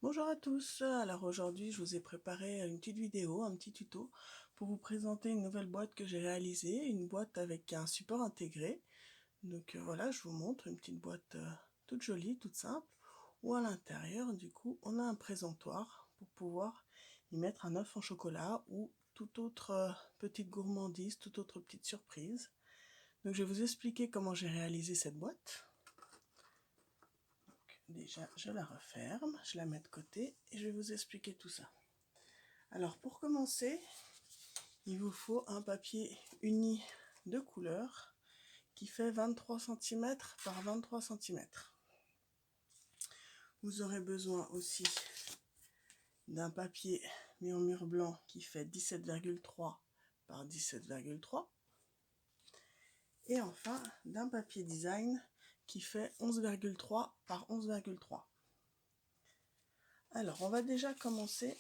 Bonjour à tous, alors aujourd'hui je vous ai préparé une petite vidéo, un petit tuto pour vous présenter une nouvelle boîte que j'ai réalisée, une boîte avec un support intégré. Donc voilà, je vous montre une petite boîte toute jolie, toute simple, où à l'intérieur du coup on a un présentoir pour pouvoir y mettre un œuf en chocolat ou toute autre petite gourmandise, toute autre petite surprise. Donc je vais vous expliquer comment j'ai réalisé cette boîte. Déjà, je la referme, je la mets de côté et je vais vous expliquer tout ça. Alors, pour commencer, il vous faut un papier uni de couleur qui fait 23 cm par 23 cm. Vous aurez besoin aussi d'un papier mis en mur blanc qui fait 17,3 par 17,3. Et enfin, d'un papier design qui fait 11,3 par 11,3. Alors, on va déjà commencer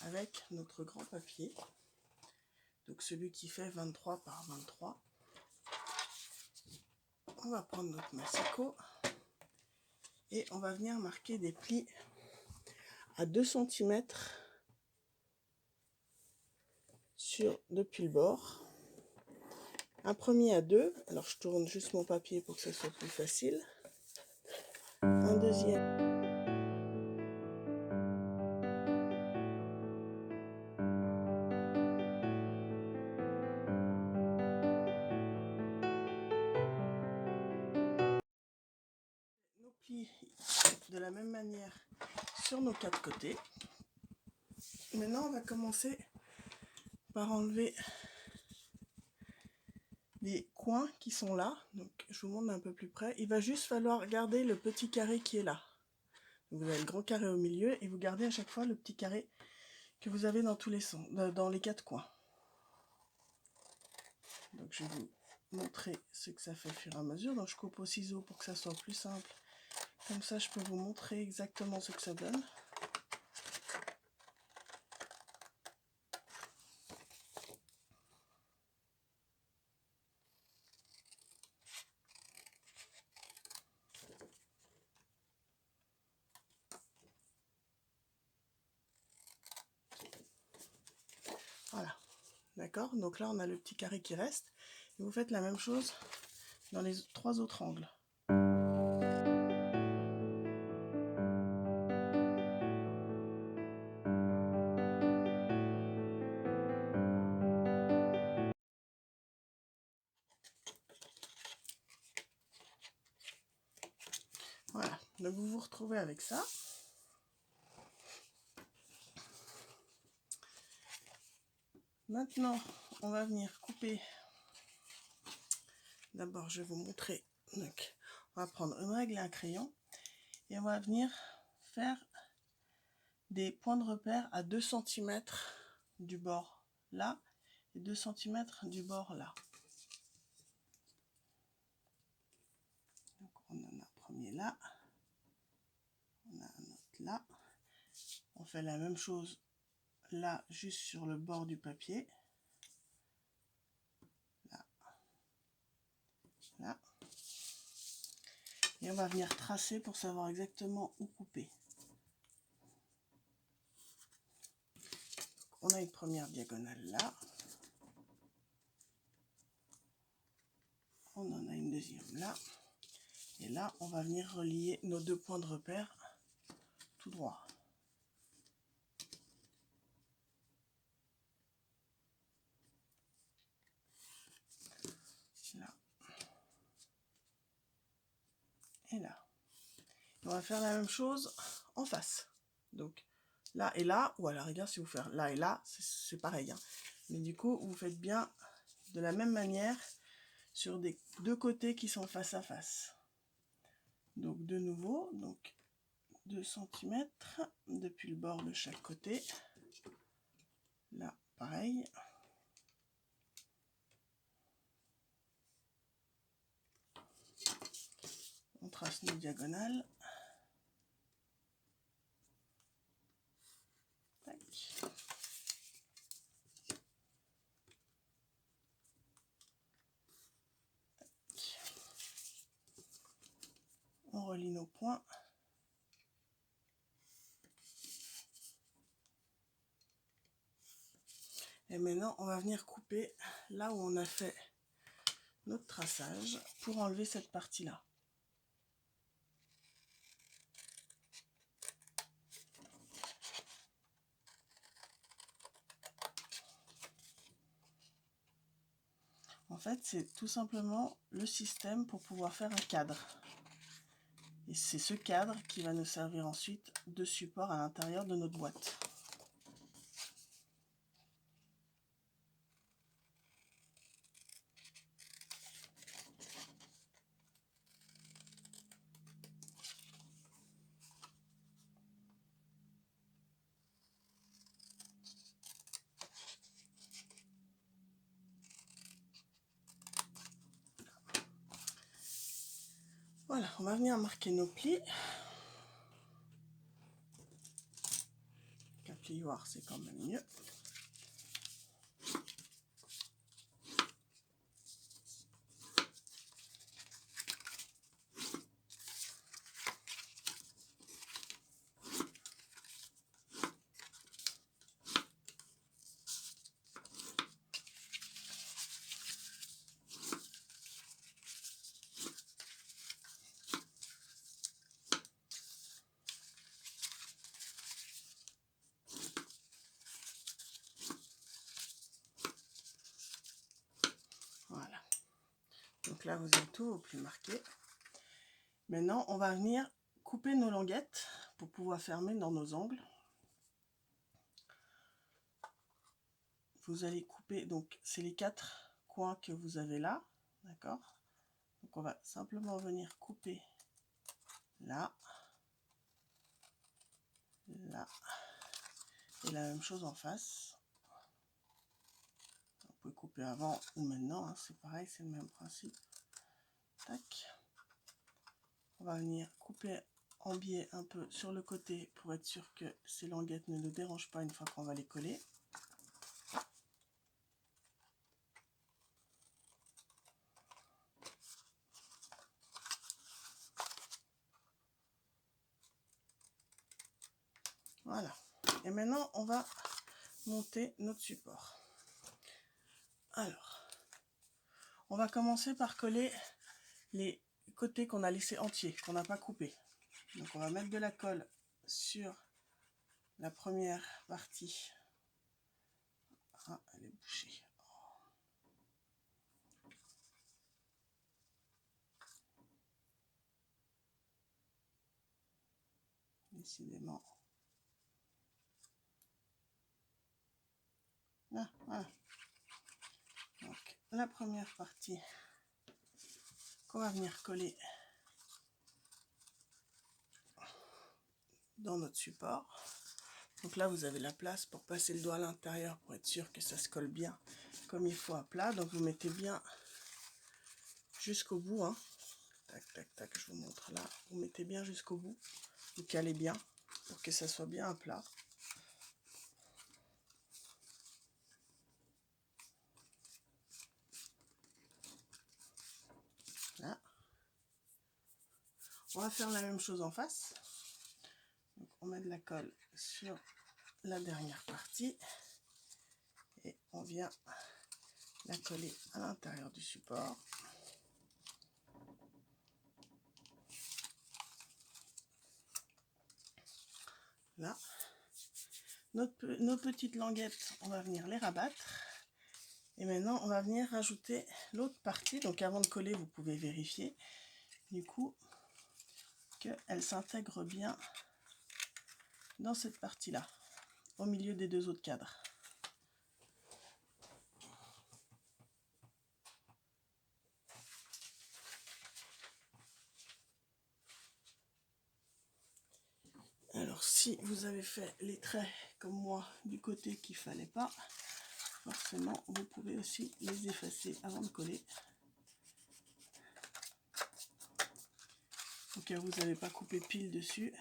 avec notre grand papier, donc celui qui fait 23 par 23. On va prendre notre massicot et on va venir marquer des plis à 2 cm depuis le bord. Un premier à 2, alors je tourne juste mon papier pour que ce soit plus facile. Un deuxième. Nos plis de la même manière sur nos 4 côtés. Maintenant on va commencer par enlever les coins qui sont là. Donc je vous montre un peu plus près. Il va juste falloir garder le petit carré qui est là. Vous avez le grand carré au milieu et vous gardez à chaque fois le petit carré que vous avez dans tous les sens, dans les 4 coins. Donc je vais vous montrer ce que ça fait au fur et à mesure. Donc je coupe au ciseau pour que ça soit plus simple. Comme ça je peux vous montrer exactement ce que ça donne. Voilà, d'accord. Donc là on a le petit carré qui reste. Et vous faites la même chose dans les 3 autres angles. Voilà, donc vous vous retrouvez avec ça. Maintenant, on va venir couper. D'abord, je vais vous montrer. Donc, on va prendre une règle et un crayon et on va venir faire des points de repère à 2 cm du bord là et 2 cm du bord là. Donc, on en a un premier là, on a un autre là. On fait la même chose là, juste sur le bord du papier. Là, là. Et on va venir tracer pour savoir exactement où couper. On a une première diagonale là. On en a une deuxième là. Et là, on va venir relier nos 2 points de repère tout droit. Là. Et là. On va faire la même chose en face. Donc là et là, ou à la rigueur, si vous faites là et là, c'est pareil. Hein. Mais du coup, vous faites bien de la même manière sur des 2 côtés qui sont face à face. Donc de nouveau, donc 2 cm depuis le bord de chaque côté. Là, pareil. On trace nos diagonales. Tac. On relie nos points. Et maintenant, on va venir couper là où on a fait notre traçage pour enlever cette partie-là. En fait, c'est tout simplement le système pour pouvoir faire un cadre. Et c'est ce cadre qui va nous servir ensuite de support à l'intérieur de notre boîte. Voilà, on va venir marquer nos plis. Un plioir, c'est quand même mieux. Voilà. Donc là, vous avez tout vos plis marqués. Maintenant, on va venir couper nos languettes pour pouvoir fermer dans nos angles. Vous allez couper, donc c'est les 4 coins que vous avez là, d'accord? Donc on va simplement venir couper là, là, et la même chose en face. Vous pouvez couper avant ou maintenant, hein, c'est pareil, c'est le même principe. Tac. On va venir couper en biais un peu sur le côté pour être sûr que ces languettes ne nous dérangent pas une fois qu'on va les coller. Voilà. Et maintenant, on va monter notre support. Alors, on va commencer par coller les côtés qu'on a laissés entiers, qu'on n'a pas coupés. Donc on va mettre de la colle sur la première partie. Ah, elle est bouchée. Décidément. Ah, voilà. Donc la première partie qu'on va venir coller dans notre support. Donc là, vous avez la place pour passer le doigt à l'intérieur pour être sûr que ça se colle bien comme il faut à plat. Donc vous mettez bien jusqu'au bout. Hein. Tac, tac, tac, je vous montre là. Vous mettez bien jusqu'au bout. Vous calez bien pour que ça soit bien à plat. Là. On va faire la même chose en face. Donc on met de la colle sur la dernière partie et on vient la coller à l'intérieur du support. Là, nos petites languettes, on va venir les rabattre. Et maintenant, on va venir rajouter l'autre partie. Donc avant de coller, vous pouvez vérifier du coup qu'elle s'intègre bien dans cette partie-là, au milieu des deux autres cadres. Alors si vous avez fait les traits comme moi du côté qu'il ne fallait pas, forcément vous pouvez aussi les effacer avant de coller. Au cas où vous n'avez pas coupé pile dessus.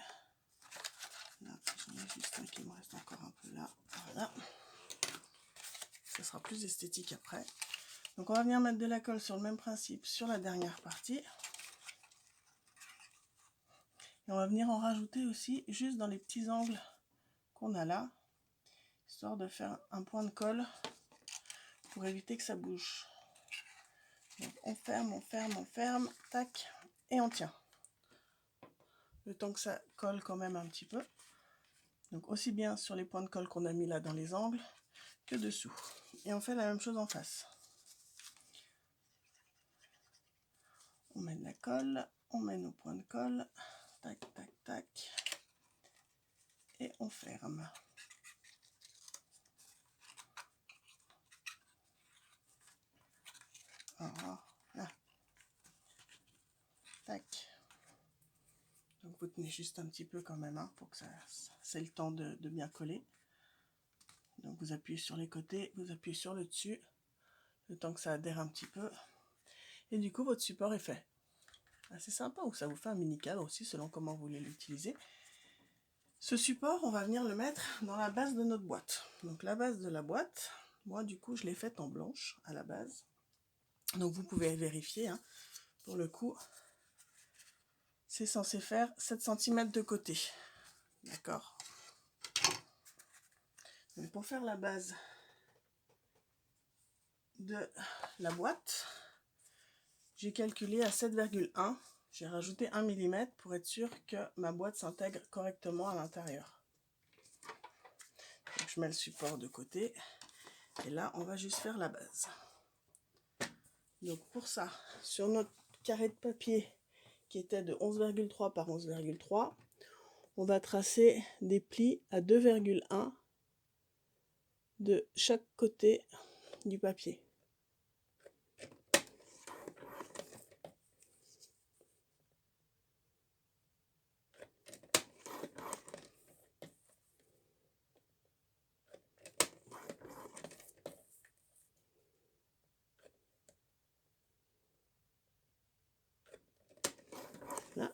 Là, j'en ai juste un qui me reste encore un peu là. Voilà. Ça sera plus esthétique après. Donc on va venir mettre de la colle sur le même principe sur la dernière partie. Et on va venir en rajouter aussi juste dans les petits angles qu'on a là, histoire de faire un point de colle pour éviter que ça bouge. Donc on ferme, tac, et on tient. Le temps que ça colle quand même un petit peu. Donc aussi bien sur les points de colle qu'on a mis là dans les angles que dessous. Et on fait la même chose en face. On met de la colle, on met nos points de colle, tac, tac, tac, et on ferme. Voilà. Tac. Donc vous tenez juste un petit peu quand même, hein, pour que ça c'est le temps de bien coller. Donc vous appuyez sur les côtés, vous appuyez sur le dessus, le temps que ça adhère un petit peu. Et du coup votre support est fait. Assez sympa, ou ça vous fait un mini cadre aussi selon comment vous voulez l'utiliser. Ce support, on va venir le mettre dans la base de notre boîte. Donc la base de la boîte, moi du coup je l'ai faite en blanche à la base. Donc vous pouvez vérifier, hein. Pour le coup, c'est censé faire 7 cm de côté. D'accord. Mais pour faire la base de la boîte, j'ai calculé à 7,1. J'ai rajouté 1 mm pour être sûr que ma boîte s'intègre correctement à l'intérieur. Donc je mets le support de côté. Et là, on va juste faire la base. Donc pour ça, sur notre carré de papier qui était de 11,3 par 11,3, on va tracer des plis à 2,1 de chaque côté du papier. Là.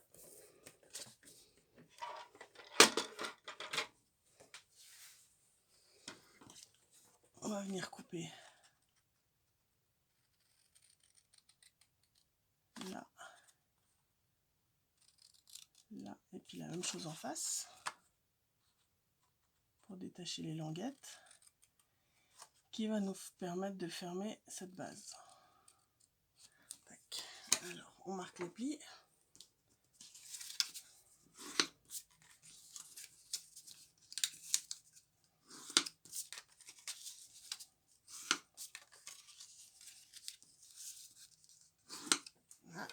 On va venir couper là, là, et puis la même chose en face pour détacher les languettes qui va nous permettre de fermer cette base. Tac. Alors on marque les plis. Voilà.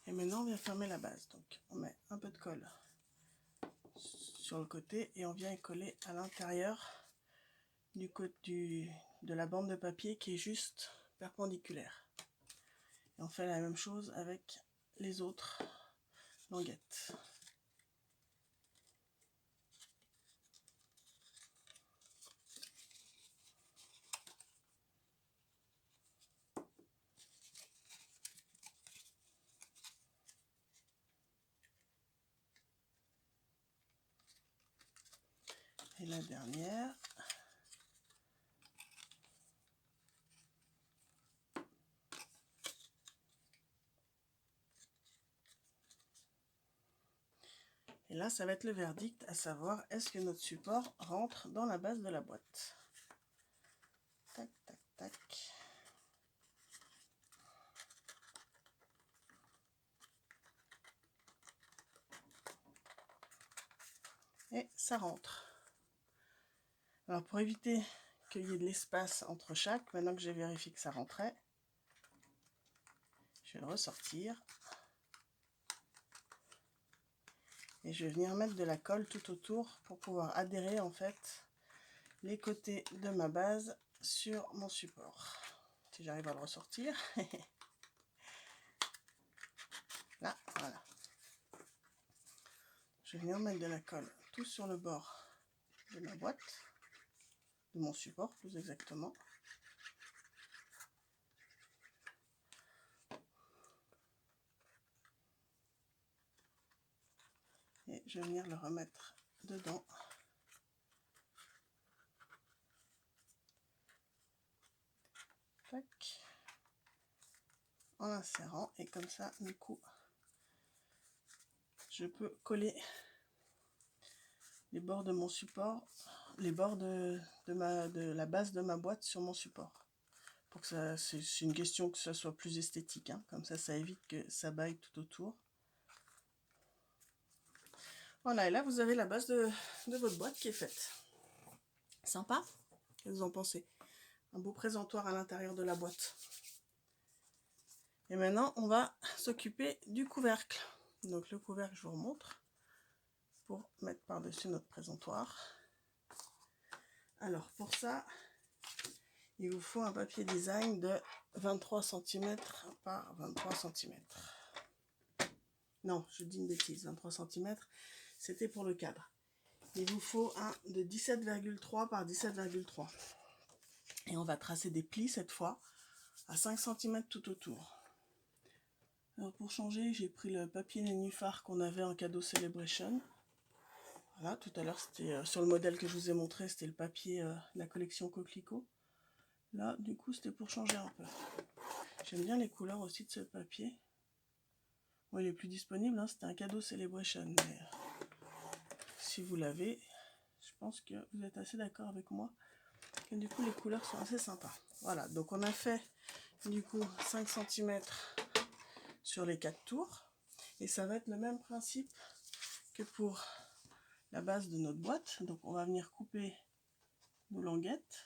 Et maintenant on vient fermer la base. Donc on met un peu de colle sur le côté et on vient y coller à l'intérieur de la bande de papier qui est juste perpendiculaire. Et on fait la même chose avec les autres languettes. Et la dernière. Et là, ça va être le verdict, à savoir, est-ce que notre support rentre dans la base de la boîte. Tac, tac, tac. Et ça rentre. Alors, pour éviter qu'il y ait de l'espace entre chaque, maintenant que j'ai vérifié que ça rentrait, je vais le ressortir. Et je vais venir mettre de la colle tout autour pour pouvoir adhérer en fait les côtés de ma base sur mon support. Si j'arrive à le ressortir. Là, voilà. Je vais venir mettre de la colle tout sur le bord de ma boîte, de mon support plus exactement. Et je vais venir le remettre dedans. Tac. En insérant, et comme ça, du coup, je peux coller les bords de mon support les bords de la base de ma boîte sur mon support. Pour que ça, c'est une question que ça soit plus esthétique, hein. Comme ça évite que ça baille tout autour. Voilà, et là vous avez la base de votre boîte qui est faite. Sympa? Qu'est-ce que vous en pensez? Un beau présentoir à l'intérieur de la boîte. Et maintenant, on va s'occuper du couvercle. Donc le couvercle, je vous remontre pour mettre par-dessus notre présentoir. Alors pour ça, il vous faut un papier design de 23 cm par 23 cm. Non, je dis une bêtise, 23 cm, c'était pour le cadre. Il vous faut un de 17,3 par 17,3. Et on va tracer des plis cette fois à 5 cm tout autour. Alors pour changer, j'ai pris le papier nénuphar qu'on avait en cadeau Celebration. Voilà, tout à l'heure c'était sur le modèle que je vous ai montré, c'était le papier de la collection Coquelicot. Là, du coup, c'était pour changer un peu. J'aime bien les couleurs aussi de ce papier. Bon, il est plus disponible, hein, c'était un cadeau Celebration. Mais si vous l'avez, je pense que vous êtes assez d'accord avec moi. Et du coup, les couleurs sont assez sympas. Voilà, donc on a fait du coup 5 cm sur les 4 tours. Et ça va être le même principe que pour la base de notre boîte. Donc on va venir couper nos languettes.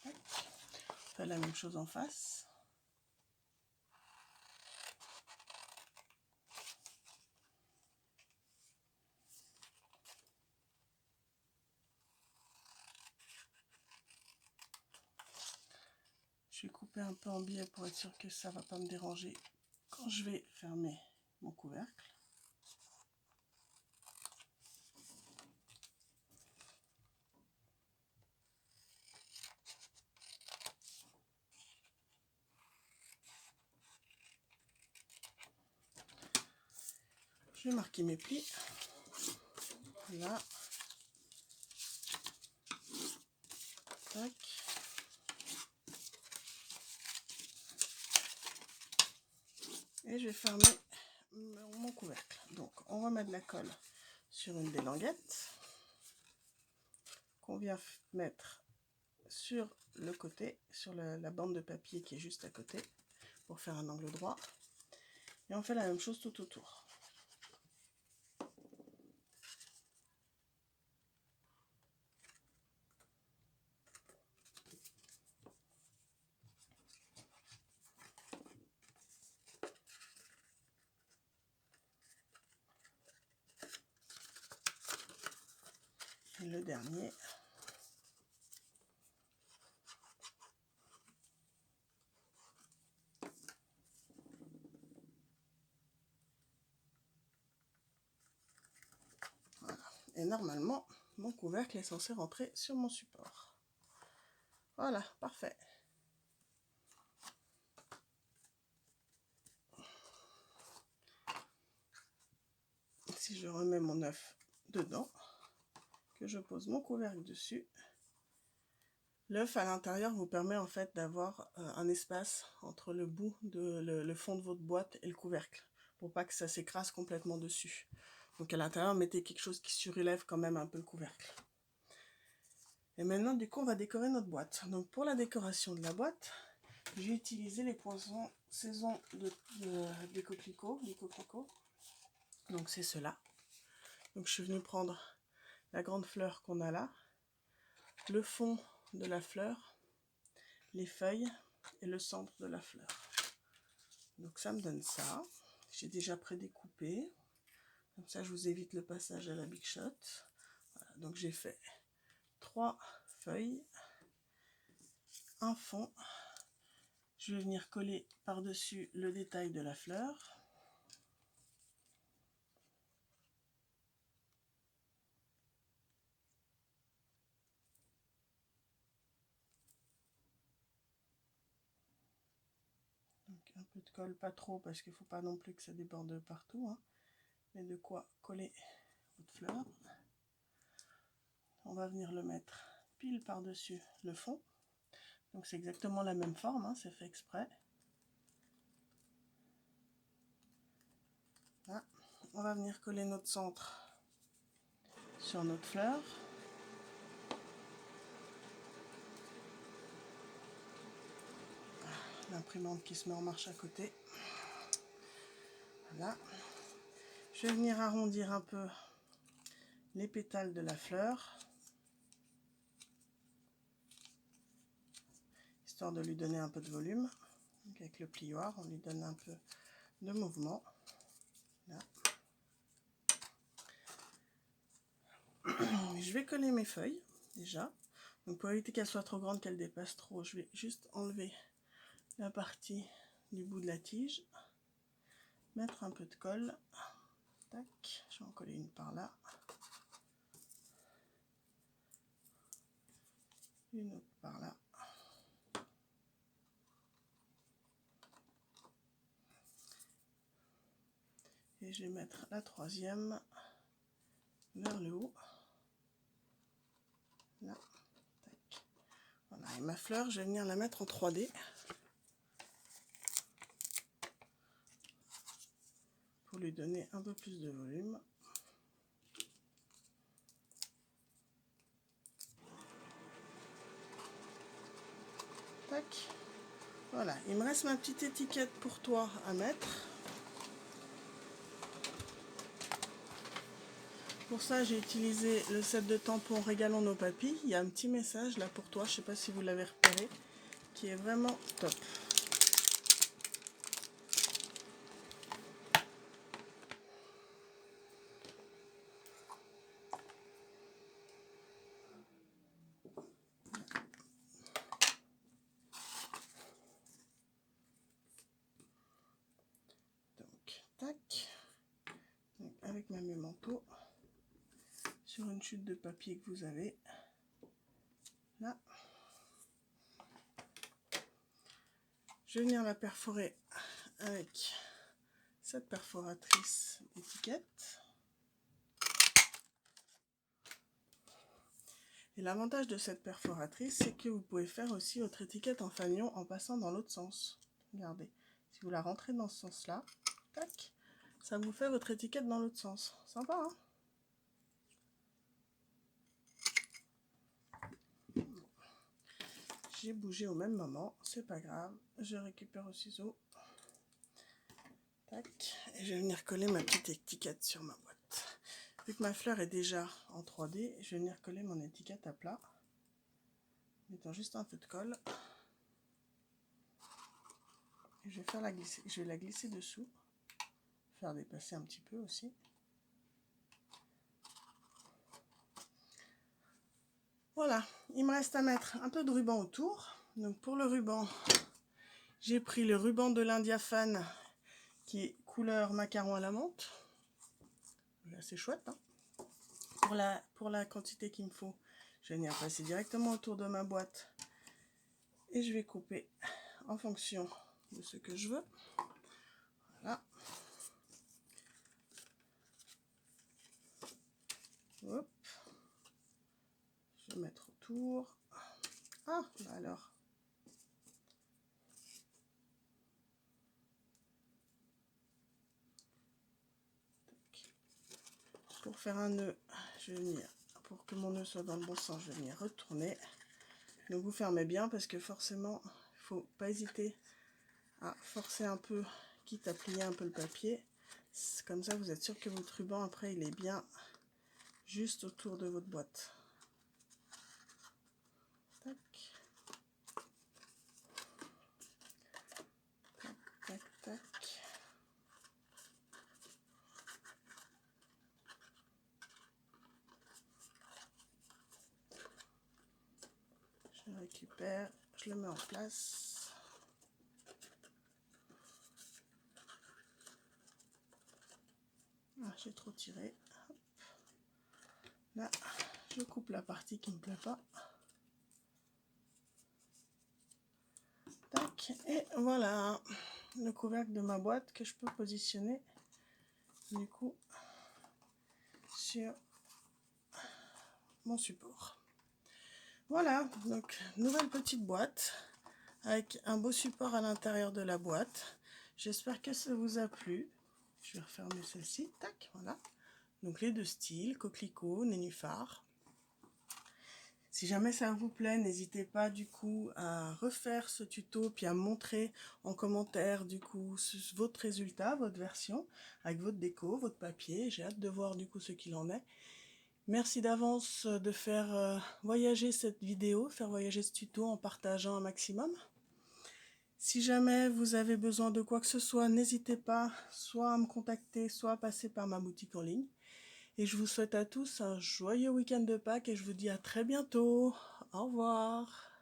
On fait la même chose en face. Je vais couper un peu en biais pour être sûr que ça ne va pas me déranger quand je vais fermer mon couvercle. Je vais marquer mes plis. Là. Tac. Et je vais fermer mon couvercle. Donc on va mettre de la colle sur une des languettes qu'on vient mettre sur le côté, sur la bande de papier qui est juste à côté pour faire un angle droit. Et on fait la même chose tout autour. Et le dernier. Voilà. Et normalement, mon couvercle est censé rentrer sur mon support. Voilà, parfait. Si je remets mon œuf dedans, que je pose mon couvercle dessus, l'œuf à l'intérieur vous permet en fait d'avoir un espace entre le bout de le fond de votre boîte et le couvercle, pour pas que ça s'écrase complètement dessus. Donc à l'intérieur, mettez quelque chose qui surélève quand même un peu le couvercle. Et maintenant, du coup, on va décorer notre boîte. Donc pour la décoration de la boîte, j'ai utilisé les poinçons saison des coquelicots, des coquelicots. Donc c'est cela. Donc je suis venue prendre la grande fleur qu'on a là, le fond de la fleur, les feuilles et le centre de la fleur. Donc ça me donne ça. J'ai déjà prédécoupé. Comme ça, je vous évite le passage à la Big Shot. Voilà, donc j'ai fait 3 feuilles, un fond. Je vais venir coller par-dessus le détail de la fleur. Donc un peu de colle, pas trop, parce qu'il ne faut pas non plus que ça déborde partout, hein, mais de quoi coller votre fleur. On va venir le mettre pile par-dessus le fond. Donc c'est exactement la même forme, hein, c'est fait exprès. on va venir coller notre centre sur notre fleur. L'imprimante qui se met en marche à côté. Voilà. Je vais venir arrondir un peu les pétales de la fleur, histoire de lui donner un peu de volume. Donc avec le plioir, on lui donne un peu de mouvement. Là. Je vais coller mes feuilles déjà. Donc pour éviter qu'elles soient trop grandes, qu'elles dépassent trop, je vais juste enlever la partie du bout de la tige, mettre un peu de colle. Tac, je vais en coller une par là. Une autre par là. Et je vais mettre la troisième vers le haut. Là. Tac. Voilà. Et ma fleur, je vais venir la mettre en 3D. Pour lui donner un peu plus de volume. Tac. Voilà, il me reste ma petite étiquette pour toi à mettre. Pour ça, j'ai utilisé le set de tampons Régalons nos papilles. Il y a un petit message là pour toi, je ne sais pas si vous l'avez repéré, qui est vraiment top. Donc, tac. Donc, avec ma mémento, sur une chute de papier que vous avez, là. Je vais venir la perforer avec cette perforatrice d'étiquette. Et l'avantage de cette perforatrice, c'est que vous pouvez faire aussi votre étiquette en fanion en passant dans l'autre sens. Regardez, si vous la rentrez dans ce sens-là, tac, ça vous fait votre étiquette dans l'autre sens. Sympa, hein? J'ai bougé au même moment, c'est pas grave. Je récupère au ciseau. Tac, et je vais venir coller ma petite étiquette sur ma boîte. Vu que ma fleur est déjà en 3D, je vais venir coller mon étiquette à plat. Mettant juste un peu de colle. Et je vais faire la glisser. Je vais la glisser dessous. Faire dépasser un petit peu aussi. Voilà, il me reste à mettre un peu de ruban autour. Donc pour le ruban, j'ai pris le ruban de l'Indiafane qui est couleur macaron à la menthe. C'est assez chouette, hein. Pour la quantité qu'il me faut, je vais venir passer directement autour de ma boîte et je vais couper en fonction de ce que je veux. Voilà. Hop. Je vais mettre autour. Ah, bah alors. Pour faire un nœud, je vais venir, pour que mon nœud soit dans le bon sens, je vais venir retourner. Donc vous fermez bien parce que forcément, il ne faut pas hésiter à forcer un peu, quitte à plier un peu le papier. Comme ça, vous êtes sûr que votre ruban, après, il est bien juste autour de votre boîte. Tac. Tac, tac, tac. Je le récupère, je le mets en place. Ah, j'ai trop tiré. Hop. Là, je coupe la partie qui ne me plaît pas. Tac, et voilà le couvercle de ma boîte que je peux positionner du coup sur mon support. Voilà, donc nouvelle petite boîte avec un beau support à l'intérieur de la boîte. J'espère que ça vous a plu. Je vais refermer celle-ci, tac, voilà. Donc les deux styles, coquelicot, nénuphar. Si jamais ça vous plaît, n'hésitez pas du coup à refaire ce tuto puis à montrer en commentaire du coup votre résultat, votre version avec votre déco, votre papier. J'ai hâte de voir du coup ce qu'il en est. Merci d'avance de faire voyager cette vidéo, faire voyager ce tuto en partageant un maximum. Si jamais vous avez besoin de quoi que ce soit, n'hésitez pas soit à me contacter, soit à passer par ma boutique en ligne. Et je vous souhaite à tous un joyeux week-end de Pâques et je vous dis à très bientôt. Au revoir.